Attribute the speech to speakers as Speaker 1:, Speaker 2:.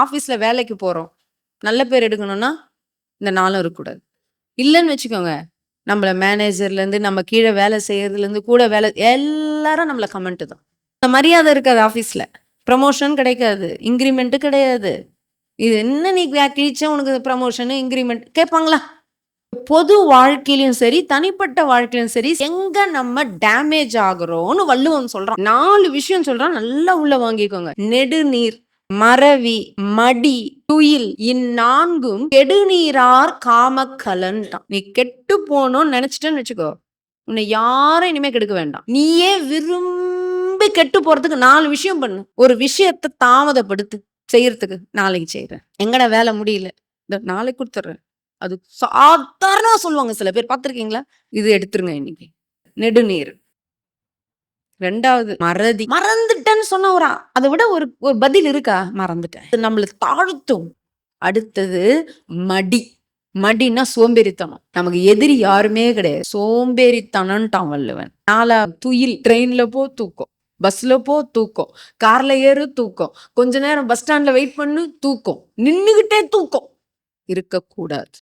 Speaker 1: ஆஃபீஸ்ல வேலைக்கு போறோம். நல்ல பேர் எடுக்கணும்னா, இந்த 4ம் இருக்கக்கூடாது. இல்லன்னு வச்சுக்கோங்க, நம்மள மேனேஜர்லேருந்து, நம்ம கீழ வேலை செய்றதுலேருந்து, கூட வேலை எல்லாரும் நம்மள கமெண்ட் தான். மரியாதை இருக்காது ஆஃபீஸ்ல. ப்ரமோஷன் கிடைக்காது. இன்கிரிமெண்ட் கிடையாது. இது என்ன நீ கிழிச்ச உனக்கு ப்ரமோஷன், இன்கிரிமெண்ட் கேட்பாங்களா? பொது வாழ்க்கையிலும் சரி, தனிப்பட்ட வாழ்க்கையிலும் சரி, எங்க நம்ம டேமேஜ் ஆகுறோம்னு வள்ளுவன் சொல்றான். 4 விஷயம் சொல்றான். நல்லா உள்ள வாங்கிக்கோங்க. நெடுநீர், மறவி, மடி, துயில் இந்நான்கும் கெடுநீரார் காமக்கலன்ட்டான். நீ கெட்டு போகணும்னு நினைச்சிட்டேன்னு வச்சுக்கோ, உன்னை யாரும் இனிமே கெடுக்க வேண்டாம். நீயே விரும்பி கெட்டு போறதுக்கு 4 விஷயம் பண்ணு. ஒரு விஷயத்தை தாமதப்படுத்து செய்யறதுக்கு. நாளைக்கு செய்யறேன். எங்கடா வேலை முடியல, இந்த நாளைக்கு கொடுத்துட்றேன். அது சாதாரணமா சொல்லுவாங்க சில பேர், பார்த்திருக்கீங்களா? இது எடுத்துருங்க இன்னைக்கு. நெடுநீர். 2வது மறதி. மறந்துட்டேன்னு சொன்னா அதை விட ஒரு ஒரு பதில் இருக்கா? மறந்துட்டேன். இது நம்மள தாழ்த்தும். அடுத்தது மடி. மடின்னா சோம்பேறித்தனம். நமக்கு எதிரி யாருமே கிடையாது. சோம்பேறித்தனம்ட்டான் வள்ளுவன். 4வது துயில். ட்ரெயின்ல போ தூக்கம், பஸ்ல போ தூக்கம், கார்ல ஏறு தூக்கம், கொஞ்ச நேரம் பஸ் ஸ்டாண்ட்ல வெயிட் பண்ணு தூக்கம், நின்னுகிட்டே தூக்கம் இருக்கக்கூடாது.